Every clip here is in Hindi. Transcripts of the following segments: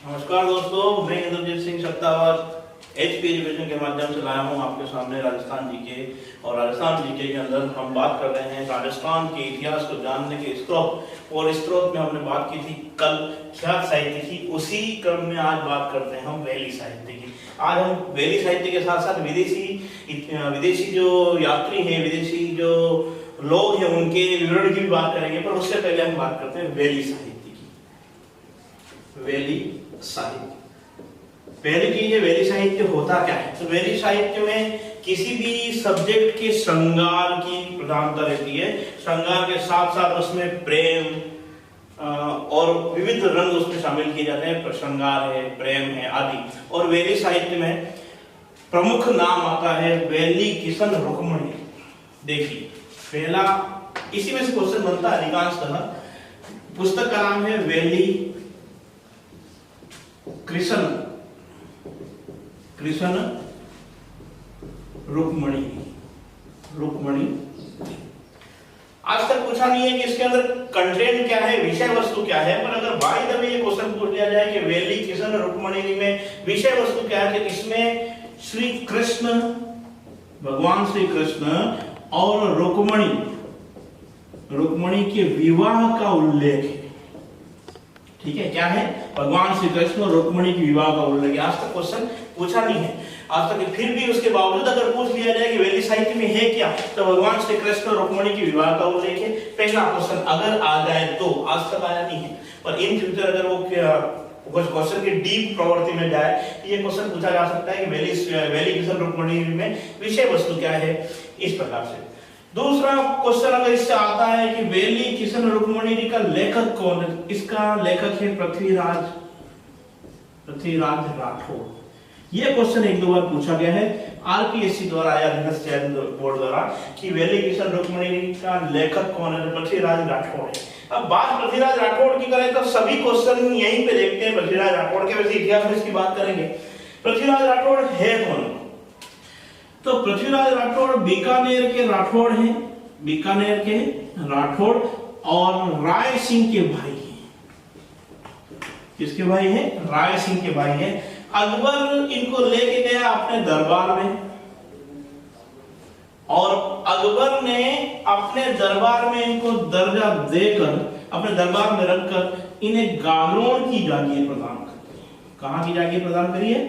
नमस्कार दोस्तों, मैं इंद्रजीत सिंह सत्तावाद HP एजुकेशन के माध्यम से लाया हूं आपके सामने राजस्थान जीके। और राजस्थान जीके के अंदर हम बात कर रहे हैं राजस्थान के इतिहास को जानने के स्रोत। और स्रोत में हमने बात की थी कल क्षात्र साहित्य की, उसी क्रम में आज बात करते हैं हम वैली साहित्य की। आज हम वैली साहित्य के साथ साथ विदेशी जो यात्री हैं, विदेशी जो लोग हैं, उनके विवरण की भी बात करेंगे। पर उससे पहले हम बात करते हैं वैली साहित्य की। वैली साहित्य, पहले की ये वैली साहित्य होता क्या है? तो वैली साहित्य में किसी भी सब्जेक्ट के श्रृंगार की प्रधानता रहती है। श्रृंगार के साथ साथ उसमें प्रेम और विविध रंग उसमें शामिल किए जाते हैं। श्रृंगार है, प्रेम है आदि। और वैली साहित्य में प्रमुख नाम आता है वैली किशन रुक्मणी। देखिए, पहला इसी में से क्वेश्चन बनता है अधिकांशतः। पुस्तक का नाम है वैली कृष्ण रुक्मणी। आज तक पूछा नहीं है कि इसके अंदर कंटेंट क्या है, विषय वस्तु क्या है। पर अगर बाय द वे ये क्वेश्चन पूछ लिया जाए कि वैली किशन रुक्मणी में विषय वस्तु क्या है, तो इसमें श्री कृष्ण, भगवान श्री कृष्ण और रुक्मणी के विवाह का उल्लेख है। ठीक है, क्या है? भगवान श्री कृष्ण और रुक्मणी के विवाह का उल्लेख है। आज तक क्वेश्चन पूछा नहीं है आज तक। फिर भी उसके बावजूद अगर पूछ लिया जाए कि वैली साहित्य में है क्या, तो भगवान श्री कृष्ण और रुक्मणी के विवाह का उल्लेख है। पहला क्वेश्चन अगर आ जाए तो, आज तक आया नहीं है, पर इन फ्यूचर अगर वो कुछ क्वेश्चन की डीप प्रवृत्ति में जाए, ये क्वेश्चन पूछा जा सकता है कि वैली किशन रुक्मणी में विषय वस्तु क्या है, इस प्रकार से। दूसरा क्वेश्चन अगर इससे आता है कि वैली किशन रुक्मणी का लेखक कौन है, इसका लेखक है पृथ्वीराज राठौड़। यह क्वेश्चन एक दो बार पूछा गया है RPSC द्वारा या चयन बोर्ड द्वारा कि वैली किशन रुक्मणी का लेखक कौन है, पृथ्वीराज राठौड़ है। अब बात पृथ्वीराज राठौड़ की करें तो सभी क्वेश्चन यहीं पे देखते हैं पृथ्वीराज राठौड़ के। वैसे इतिहास में इसकी बात करेंगे। पृथ्वीराज राठौड़ है कौन? तो पृथ्वीराज राठौड़ बीकानेर के राठौड़ हैं, बीकानेर के राठौड़ और राय सिंह के भाई हैं। किसके भाई हैं? राय सिंह के भाई हैं। अकबर इनको लेके गया अपने दरबार में, और अकबर ने अपने दरबार में इनको दर्जा देकर, अपने दरबार में रखकर इन्हें गागरोन की जागीर प्रदान करी। कहां की जागीर प्रदान करी है?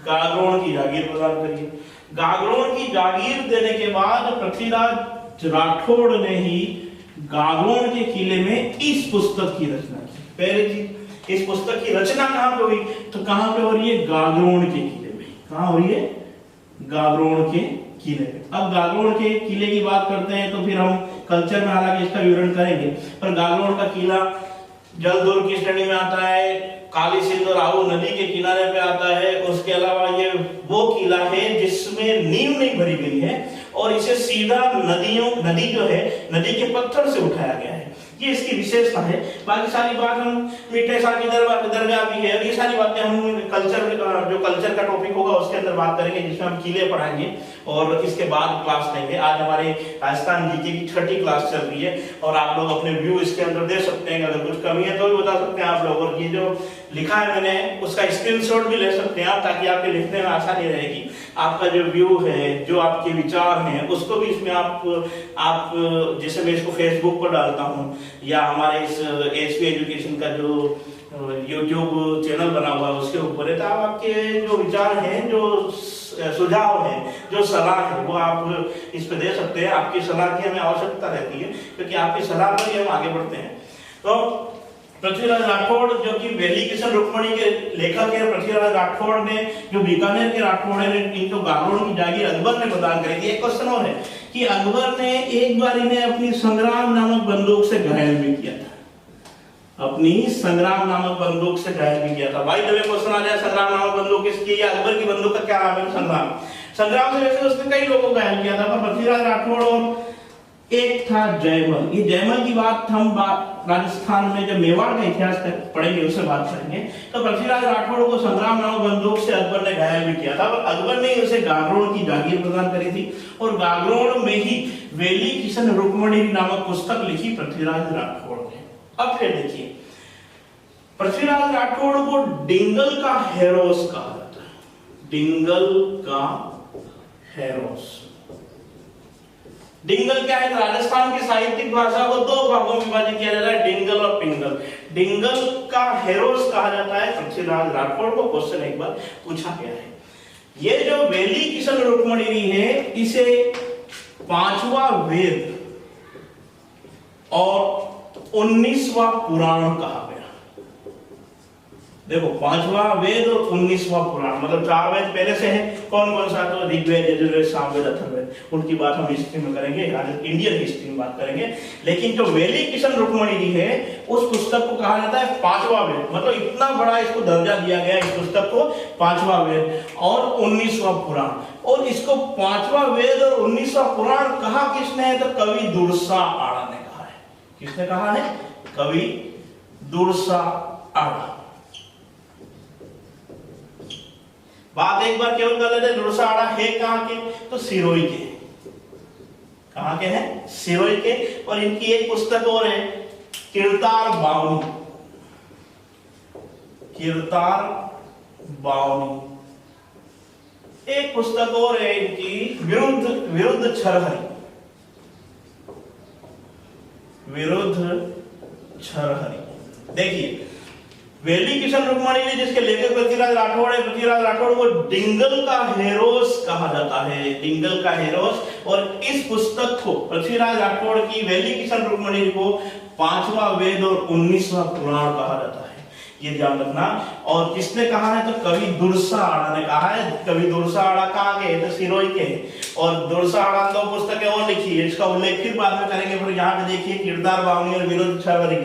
गागरोन की जागीर प्रदान करी। गागरोन की जागीर देने के बाद पृथ्वीराज राठौड़ ने ही गागरोन के किले में इस पुस्तक की रचना की। पहली चीज, इस पुस्तक की रचना कहां पे हुई? तो कहां पे हो रही है? गागरोन के किले में। कहां हो रही है? गागरोन के किले में। अब गागरोन के किले की बात करते हैं तो फिर हम कल्चर में हालांकि इसका विवरण करेंगे, पर गागरोन का किला जलदुर्ग की श्रेणी में आता है, काली सिंध और आहू नदी के किनारे पे आता है। उसके अलावा ये वो किला है जिसमें नींव नहीं भरी गई है और इसे सीधा नदी जो है, नदी के पत्थर से उठाया गया है। ये इसकी विशेषता है। बाकी सारी बात हम मीठे शाह की दरगाह भी है, और ये सारी बातें हम कल्चर का टॉपिक होगा उसके अंदर बात करेंगे, जिसमें हम किले पढ़ाएंगे और इसके बाद क्लास लेंगे। आज हमारे राजस्थान जीके की 6ठी क्लास चल रही है और आप लोग अपने व्यू इसके अंदर दे सकते हैं। अगर कुछ कमी है तो भी बता सकते हैं आप लोग, और ये जो लिखा है मैंने उसका स्क्रीनशॉट भी ले सकते हैं आप, ताकि आपके लिखने में आसानी रहेगी। आपका जो व्यू है, जो आपके विचार हैं, उसको भी इसमें आप जैसे मैं इसको फेसबुक पर डालता हूँ या हमारे इस HP एजुकेशन का जो YouTube चैनल बना हुआ है उसके ऊपर है, तो आप आपके जो विचार हैं, जो सुझाव है, जो सलाह है, वो आप इस पे दे सकते हैं। आपकी सलाह की हमें आवश्यकता रहती है, क्योंकि आपकी सलाह पर ही हम आगे बढ़ते हैं। तो पृथ्वीराज राठौड़ जो कि वैली किशन रुक्मणी के लेखक है, पृथ्वीराज राठौड़ ने जो बीकानेर के राठौड़ है, इनको गागरोन की जागीर अकबर ने प्रदान करी थी। एक क्वेश्चन और है कि अकबर ने एक बार इन्हें अपनी संग्राम नामक बंदूक से घायल भी किया था। अपनी संग्राम नामक बंदूक से घायल भी किया था। भाई जब क्वेश्चन आ जाए संग्राम नामक बंदूक किसकी, या अकबर की बंदूक का क्या नाम है? संग्राम से वैसे उसने कई लोगों को घायल किया था, पर पृथ्वीराज राठौड़ और एक था जयमल। ये जयमल की बात हम राजस्थान में जब मेवाड़ का इतिहास पढ़ेंगे उससे बात करेंगे। तो पृथ्वीराज राठौड़ को संग्राम नामक बंदूक से अकबर ने घायल भी किया था, पर अकबर ने उसे गागरोन की जागीर प्रदान करी थी और गागरोन में ही वैली किशन रुक्मणी नामक पुस्तक लिखी पृथ्वीराज राठौड़ ने। अब फिर देखिए, पृथ्वीराज राठौड़ को डिंगल का हेरोस कहा जाता है। डिंगल का हेरोस। डिंगल क्या है? राजस्थान की साहित्यिक भाषा को दो भागों में विभाजित किया जाता है, डिंगल और पिंगल। डिंगल का हेरोस कहा जाता है पृथ्वीराज राठौड़ को। क्वेश्चन एक बार पूछा गया है। ये जो वेली किशन रुक्मणी है, इसे पांचवा वेद और 19वां पुराण कहा गया। देखो, पांचवा वेद और 19वां पुराण, मतलब 4 वेद पहले से है। कौन कौन सा? तो ऋग्वेद, यजुर्वेद, सामवेद, अथर्ववेद। उनकी बात हम हिस्ट्री में करेंगे, आज इंडियन हिस्ट्री में बात करेंगे। लेकिन जो वेली किशन रुक्मणी है, उस पुस्तक को कहा जाता है पांचवा वेद। मतलब इतना बड़ा इसको दर्जा दिया गया इस पुस्तक को, पांचवा वेद और 19वां पुराण। और इसको पांचवा वेद और 19वां पुराण कहा किसने है? तो कवि दुर्सा आड़ा ने कहा है। किसने कहा है? कवि दुर्सा आड़ा। बात एक बार केवल कर लेते हैं, दुर्सा आड़ा है कहां के? तो सिरोही के। कहां के हैं? सिरोही के। और इनकी एक पुस्तक और है, किरतार बावनी। किरतार बावनी। एक पुस्तक और है इनकी, विरुद्ध छरहरी। विरुद्ध छरहरी। देखिए, वेली किशन रुक्मणी ने, जिसके लेखक पृथ्वीराज राठौड़ है, पृथ्वीराज राठौड़ को डिंगल का हेरोस कहा जाता है। डिंगल का हेरोस। और इस पुस्तक को, पृथ्वीराज राठौड़ की वेली किशन रुक्मणी को, पांचवा वेद और 19वां पुराण कहा जाता है। ये ध्यान रखना। और किसने कहा है? तो कवि दुर्सा आड़ा ने कहा है। कवि दुर्सा आड़ा कहाँ के? तो सिरोही के। और दुर्सा आड़ा ने 2 पुस्तकें और लिखी है, इसका उल्लेख फिर बाद में करेंगे। फिर यहाँ पे देखिए, किरदार बावनी और विरुद्ध छरहरी।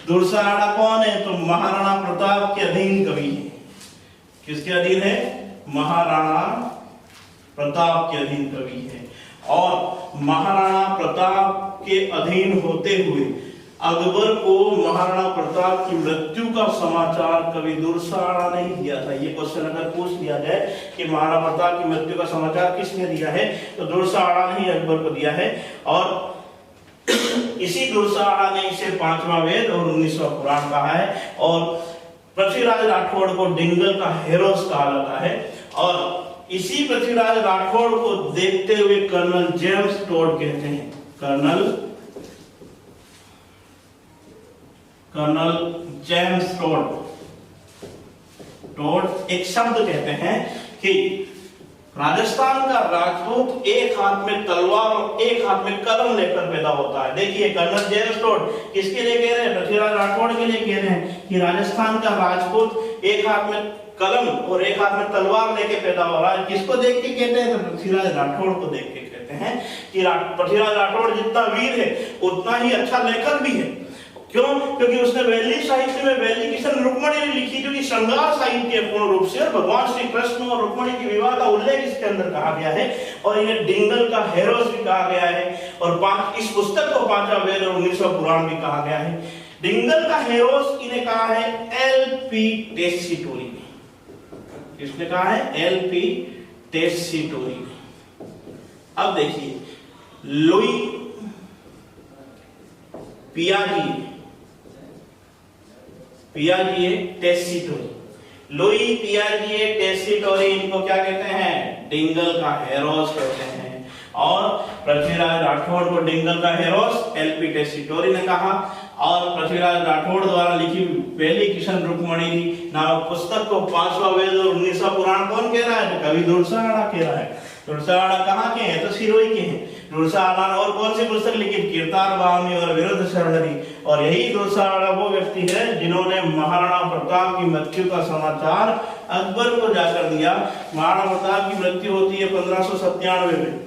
दुर्सा आड़ा कौन है? तो महाराणा प्रताप के अधीन कवि है। किसके अधीन है? महाराणा प्रताप के अधीन कवि है। और महाराणा प्रताप के अधीन होते हुए अकबर को महाराणा प्रताप की मृत्यु का समाचार कवि दुर्सा आड़ा ने ही दिया था। ये क्वेश्चन अगर पूछ लिया जाए कि महाराणा प्रताप की मृत्यु का समाचार किसने दिया है, तो दुर्सा आड़ा ने ही अकबर को दिया है। और इसी दुर्सा आड़ा ने इसे पांचवा वेद और 19वां पुराण कहा है। और पृथ्वीराज राठौड़ को डिंगल का हेरोस कहा जाता है। और इसी पृथ्वीराज राठौड़ को देखते हुए कर्नल जेम्स टोड कहते हैं। कर्नल जेम्स टोड एक शब्द कहते हैं कि राजस्थान का राजपूत एक हाथ में तलवार और एक हाथ में कलम लेकर पैदा होता है। देखिए, कर्नल जेम्स टोड किसके लिए कह रहे हैं? पृथ्वीराज राठौड़ के लिए कह रहे हैं कि राजस्थान का राजपूत एक हाथ में कलम और एक हाथ में तलवार लेके पैदा हो रहा है। किसको देख के कहते हैं? तो पृथ्वीराज राठौड़ को देख के कहते हैं कि पृथ्वीराज राठौड़ जितना वीर है, उतना ही अच्छा लेखक भी है। क्यों? क्योंकि उसने वैली साहित्य में वेली किशन रुक्मणी ने लिखी, जो कि श्रृंगार साहित्य है पूर्ण रूप से। और भगवान श्री कृष्ण और रुक्मणी के विवाह का उल्लेख इसके अंदर कहा गया है। और इन्हें डिंगल का हेरोस भी कहा गया है। और इस पुस्तक को पांचवा वेद और 19वां पुराण भी कहा गया है। डिंगल का हेरोस इन्हें कहा है एल.पी. टेसीटोरी ने। किसने कहा है? एल.पी. टेसीटोरी ने। अब देखिए, लुई पियाजी टेसीटोरी। लुई पियाजी टेसीटोरी, इनको क्या कहते हैं? डिंगल का हेरोस कहते हैं। और पृथ्वीराज राठौड़ को डिंगल का हेरोस एल.पी. टेसीटोरी ने कहा। और पृथ्वीराज राठौड़ द्वारा लिखी वेली किशन रुक्मणी नामक पुस्तक को पांचवा वेद और 19वां पुराण कौन कह रहा है? तो कवि दुर्सा आड़ा कह रहा है। दुर्सा आड़ा कहाँ के हैं? तो सिरोही के हैं। दुर्सा आड़ा ने और कौन सी पुस्तक लिखी? किरतार बावनी और विरुद्ध छरहरी। और यही दुर्सा आड़ा वो व्यक्ति है जिन्होंने महाराणा प्रताप की मृत्यु का समाचार अकबर को जाकर दिया। महाराणा प्रताप की मृत्यु होती है 1597 में।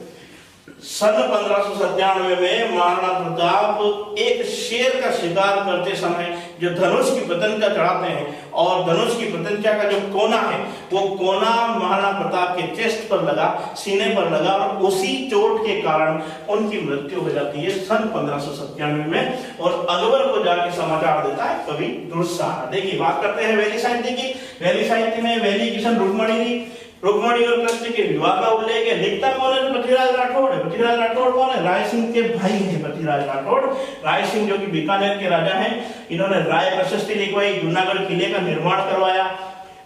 सन 1597 में महाराणा प्रताप एक शेर का शिकार करते समय जो धनुष की पतंगा चढ़ाते हैं, और धनुष की पतंगा का जो कोना है, वो कोना महाराणा प्रताप के चेस्ट पर लगा, सीने पर लगा, और उसी चोट के कारण उनकी मृत्यु हो जाती है सन 1597 में। और अकबर को जाके समाचार देता है कवि दुर्सा। देखिए, बात करते हैं वैली साहित्य की। वैली साहित्य में वेली किशन रुक्मणी रुक्मणी और कृष्ण के विवाह का उल्लेख है। लिखता कौन है? पृथ्वीराज राठौड़ है। पृथ्वीराज राठौड़ कौन है? राय सिंह के भाई हैं पृथ्वीराज राठौड़। राय सिंह जो कि बीकानेर के राजा हैं, इन्होंने राय प्रशस्ति लिखवाई, जूनागढ़ किले का निर्माण करवाया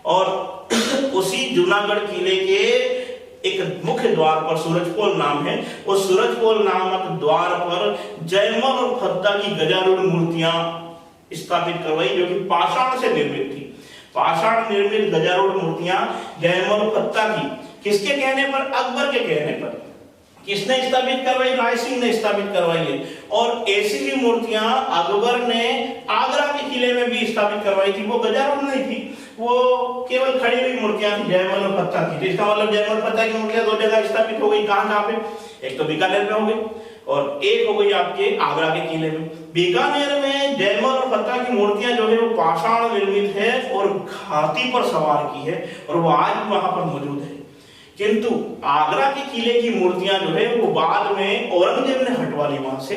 और उसी जूनागढ़ किले के एक मुख्य द्वार पर, सूरजपोल नाम है, उस सूरजपोल नामक द्वार पर जयमल और फद्दा की गजारूढ़ मूर्तियां स्थापित करवाई, जो कि पाषाण से निर्मित थी। पाषाण निर्मित गजारूढ़ मूर्तियां जयमल और फद्दा की, किसके कहने पर? अकबर के कहने पर। किसने स्थापित करवाई? राय सिंह ने स्थापित करवाई है। और ऐसी ही मूर्तियां अकबर ने आगरा के किले में भी स्थापित करवाई थी। वो गजारूढ़ नहीं थी, वो केवल खड़ी हुई मूर्तियां थी जयमल और फद्दा की। इसका मतलब जयमल फद्दा की मूर्तियां दो जगह स्थापित हो गई। कहां पे? एक तो बीकानेर में हो गई और एक हो गई आपके आगरा के किले में। बीकानेर में जयमल और फद्दा की मूर्तियां जो है वो पाषाण निर्मित है और हाथी पर सवार की है और वो आज भी वहां पर मौजूद है। किंतु आगरा के किले की मूर्तियां जो है वो बाद में औरंगजेब ने हटवा ली वहां से।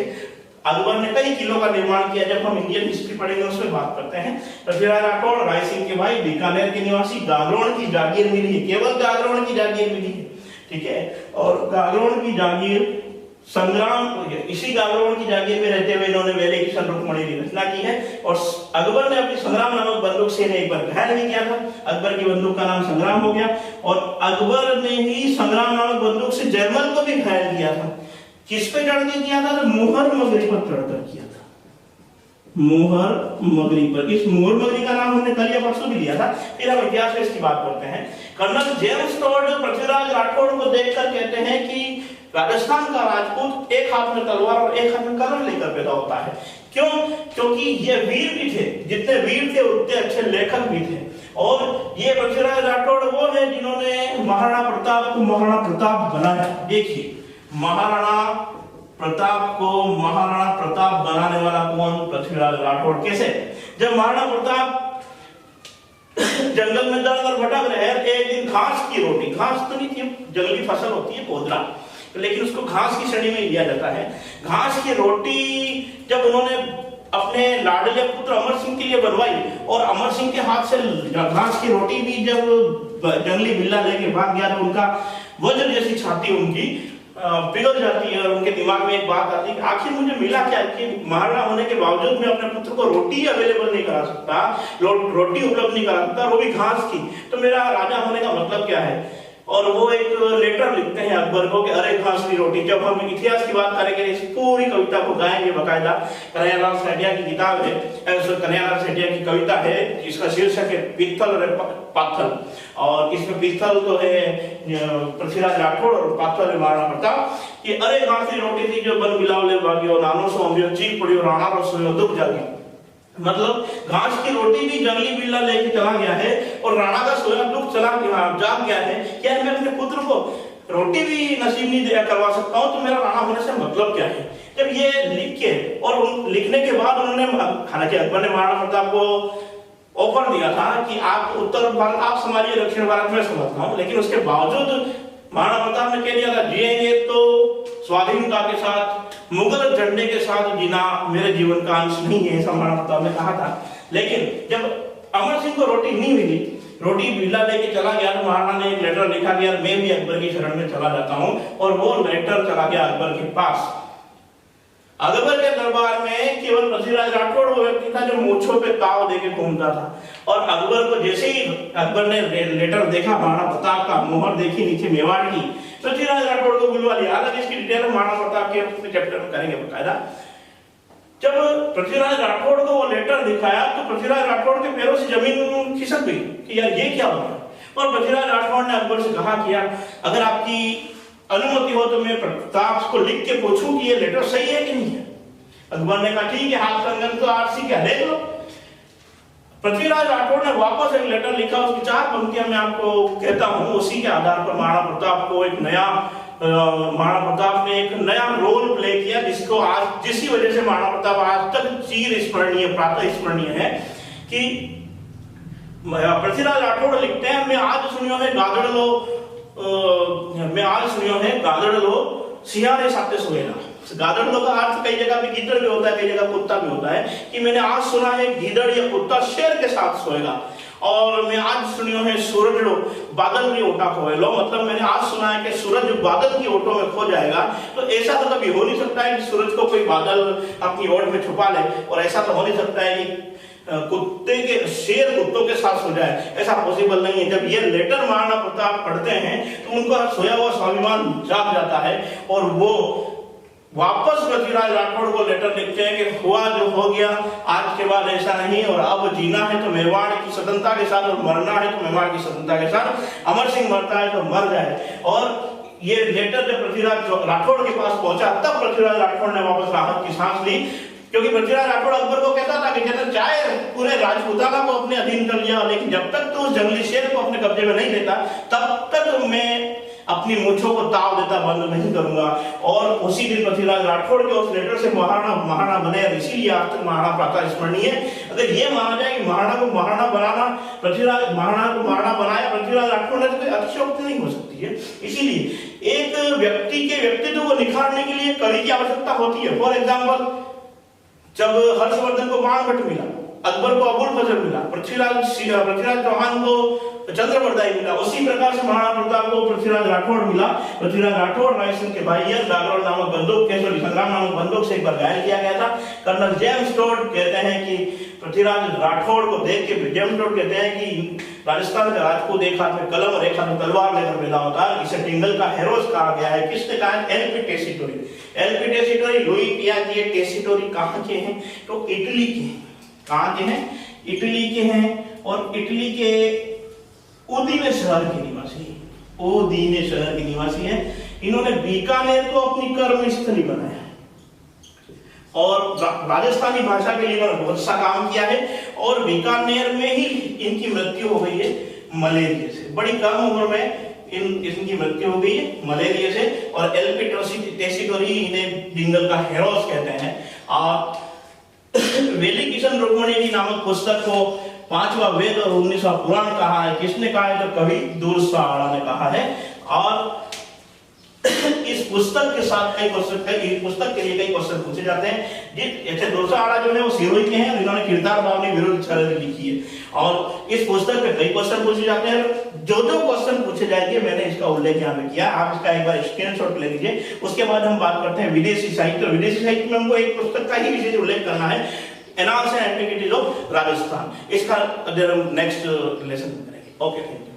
अकबर ने कई किलों का निर्माण किया। जब हम इंडियन हिस्ट्री पढ़ेंगे उसमें बात करते हैं। पृथ्वीराज राठौड़ राय सिंह के भाई, बीकानेर के निवासी, गागरोन की जागीर मिली है, केवल गागरोन की जागीर मिली है, ठीक है। और गागरोन की जागीर संग्राम, इसी गागरोन की जागीर में रहते हुए इन्होंने वेले किशन रुक्मणी की रचना की है। और अकबर ने अपनी संग्राम नामक बंदूक से एक बार घायल भी किया था। अकबर की बंदूक का नाम संग्राम हो गया और अकबर ने ही संग्राम नामक बंदूक से जयमल को भी घायल किया था। किस पे चढ़ के किया था? तो मोहर मगरी पर चढ़कर किया था। मोहर मगरी पर। इस मोहर मगरी का नाम हमने कल या परसों भी लिया था। फिर हम इतिहास में इसकी बात करते हैं। Colonel James Tod Prithviraj Rathore को देखकर कहते हैं कि राजस्थान का राजपूत एक हाथ में तलवार और एक हाथ में कलम लेकर पैदा होता है। क्यों? क्योंकि ये वीर भी थे, जितने वीर थे उतने अच्छे लेखक भी थे। और ये पृथ्वीराज राठौड़ वो है जिन्होंने महाराणा प्रताप को महाराणा प्रताप बनाया। देखिए, महाराणा प्रताप को महाराणा प्रताप बनाने वाला कौन? पृथ्वीराज राठौड़। कैसे? जब महाराणा प्रताप जंगल में दर दर भटक रहे हैं, एक दिन घास की रोटी, घास तो नहीं थी, जंगली फसल होती है पोदरा, लेकिन उसको घास की श्रेणी में लिया जाता है। घास की रोटी जब उन्होंने अपने लाडले पुत्र अमर सिंह के लिए बनवाई और अमर सिंह के हाथ से घास की रोटी भी जब जंगली बिल्ला लेके भाग गया तो उनका वज्र जैसी छाती उनकी पिघल जाती है और उनके दिमाग में एक बात आती है कि आखिर मुझे मिला क्या कि महाराणा होने के बावजूद मैं अपने पुत्र को रोटी अवेलेबल नहीं करा सकता, रोटी उपलब्ध नहीं करा सकता, वो भी घास की, तो मेरा राजा होने का मतलब क्या है? और वो एक लेटर लिखते हैं अकबर को कि अरे घास की रोटी। जब हम इतिहास की बात करेंगे इस पूरी कविता को गाएंगे बकायदा। कन्हैयालाल सेठिया की किताब है, कन्हैयालाल सेठिया की कविता है, इसका शीर्षक है पित्तल और पाथल। और इसमें पित्तल तो है पृथ्वीराज राठौड़ और पाथल है महाराणा प्रताप। कि अरे घास की रोटी थी जो बन बिलावले भागी और नानो सो अम्बियो चीख पड़ी और राणा रो सोयो दुख जागी। मतलब घास की रोटी भी जंगली बिल्ला लेके चला गया है और राणा का सोया दुख चला जाग गया है। क्या मैं अपने पुत्र को रोटी भी नसीब नहीं दिया करवा सकता हूं, तो मेरा राणा होने से मतलब क्या है? जब ये लिख के और लिखने के बाद उन्होंने, हालांकि अकबर ने महाराणा प्रताप को ऑफर दिया था कि आप उत्तर भारत आप संभालिए, दक्षिण भारत में समझता हूँ, लेकिन उसके बावजूद महाराणा प्रताप ने कह दिया था जिएंगे तो स्वाधीनता के साथ, मुगल झंडे के साथ जीना मेरे जीवन का अंश नहीं है, ऐसा महाराणा प्रताप ने कहा था। लेकिन जब अमर सिंह को रोटी नहीं मिली, रोटी बिल्ला लेके चला गया, तो महाराणा ने एक लेटर लिखा कि यार मैं भी अकबर की शरण में चला जाता हूँ, और वो लेटर चला गया अकबर के पास। अकबर के दरबार में केवल पृथ्वीराज राठौड़ वो व्यक्ति था जो मूंछों पे ताव देके घूमता था। और अकबर को जैसे ही अकबर ने लेटर देखा महाराणा प्रताप का, मोहर देखी नीचे मेवाड़ की, पृथ्वीराज राठौड़ को बुलवा लिया। अलग इसकी डिटेल महाराणा प्रताप के चैप्टर में करेंगे बकायदा। जब पृथ्वीराज राठौड़ को वो लेटर दिखाया तो पृथ्वीराज राठौड़ के पैरों से जमीन खिसक गई कि यार ये क्या हुआ। और पृथ्वीराज राठौड़ ने अकबर से कहा कि यार अगर आपकी अनुमति हो तो मैं प्रताप को लिख के पूछूं कि ये लेटर सही है कि नहीं है। अकबर ने कहा ठीक है, हाथ संगन तो आरसी क्या देख लो। पृथ्वीराज राठौड़ ने वापस एक लेटर लिखा, उसकी 4 पंक्तियां मैं आपको कहता हूं। उसी के आधार पर महाराणा प्रताप को एक नया महाराणा प्रताप ने एक नया रोल प्ले किया, जिसको आज जिसकी वजह से महाराणा प्रताप आज तक चिर स्मरणीय, प्रातः स्मरणीय है। कि पृथ्वीराज राठौड़ लिखते हैं मैं आज सुनियो है गादड़ लो, मैं आज सुनियो है गादड़ लो सियारे साथे सोएगा। गादड़ लो का अर्थ कई जगह पे गीदड़ भी होता है, कई जगह कुत्ता भी होता है। कि मैंने आज सुना है गीदड़ या कुत्ता शेर के साथ सोएगा। और मैं आज सुनियो है सूरज लो बादल की ओटा खोए लो, मतलब मैंने आज सुना है कि सूरज बादल की ओटों में खो जाएगा। तो ऐसा तो कभी हो नहीं सकता है कि सूरज को कोई बादल अपनी ओट में छुपा ले, और ऐसा तो हो नहीं सकता है कि कुत्ते के शेर कुत्तों के साथ सो जाए, ऐसा पॉसिबल नहीं है। जब ये लेटर महाराणा प्रताप पढ़ते हैं तो उनका सोया हुआ स्वाभिमान जाग जाता है और वो वापस पृथ्वीराज राठौड़ को लेटर लिखते हैं कि हुआ जो हो गया, आज के बाद ऐसा नहीं, और अब जीना है तो मेवाड़ की स्वतंत्रता के साथ और मरना है तो मेवाड़ की स्वतंत्रता के साथ। अमर सिंह मरता है तो मर जाए। और ये लेटर जब पृथ्वीराज राठौड़ के पास पहुंचा तब पृथ्वीराज राठौड़ ने वापस राहत की सांस ली, क्योंकि पृथ्वीराज राठौड़ अकबर को कहता था कि जब चाहे पूरे राजपूताना को अपने अधीन कर लिया, लेकिन जब तक तू जंगली शेर को अपने कब्जे में नहीं लेता तब तक मैं अपनी मूंछों को ताव देता बंद नहीं करूंगा। और उसी दिन पृथ्वीराज राठौड़ के उस लेटर से महाराणा बने, इसीलिए आज तक महाराणा प्रातः स्मरणीय है। अगर ये माना जाए कि महाराणा को महाराणा बनाना, महाराणा को महाराणा बनाया पृथ्वीराज राठौड़ ने, तो कोई अतिशयोक्ति नहीं हो सकती है। इसीलिए एक व्यक्ति के व्यक्तित्व को निखारने के लिए कवि की आवश्यकता होती है। फॉर एग्जाम्पल, जब हर्षवर्धन को बाणभट्ट मिला, अकबर को अबुल फजल मिला, पृथ्वीराज चौहान को चंद्रवरदाई मिला, उसी प्रकार से महाराणा प्रताप को पृथ्वीराज राठौड़ मिला। पृथ्वीराज राठौड़ राय सिंह के भाई है, गागरोल नामक बंदूक, केसरी संग्राम नामक बंदूक से एक बार घायल किया गया था। कर्नल जेम्स टोड कहते हैं कि पृथ्वीराज राठौड़ को देख के जेम्स टोड कहते हैं कि राजस्थान का राजपूत एक हाथ में कलम और एक हाथ में तलवार लेकर पैदा होता है, इसे टिंगल का हेरोस कहा गया है। किसने कहा है? LP Tessitori. LP Tessitori Louis Piazzi Tessitori कहाँ के हैं? तो इटली के हैं। कहाँ के हैं? इटली के हैं, और इटली के उदीने शहर के निवासी, उदीने शहर के निवासी हैं। इन्होंने बीकानेर को अपनी कर्म स्थली बनाया और राजस्थानी भाषा के लिए इन्होंने बहुत सा काम किया है। और बीकानेर में ही इनकी मृत्यु हो गई है मलेरिया से, बड़ी कम उम्र में इनकी मृत्यु हो गई है मलेरिया से। और एलपी टेसिटोरी इन्हें डिंगल का हेरोस कहते हैं। और वेली किशन रुक्मणी नामक पुस्तक को 5वां वेद और 19वां पुराण कहा है। किसने कहा है? तो कवि दूरसाड़ा ने कहा है। और इस पुस्तक के साथ कई पुस्तक के लिए कई क्वेश्चन पूछे जाते हैं। जैसे दूरसाड़ा जो है वो सिरोही के हैं, इन्होंने कीर्तार बावनी विरुद्ध छलद लिखी है, और इस पुस्तक में कई क्वेश्चन पूछे जाते हैं। जो क्वेश्चन पूछे जाएंगे मैंने इसका उल्लेख यहाँ पे किया, आप इसका एक बार स्क्रीनशॉट ले लीजिए। उसके बाद हम बात करते हैं विदेशी साहित्य। विदेशी साहित्य में हमको एक पुस्तक का ही विशेष उल्लेख करना है, annals and antiquities of Rajasthan. इसका नेक्स्ट लेसन में करेंगे। Okay, thank you.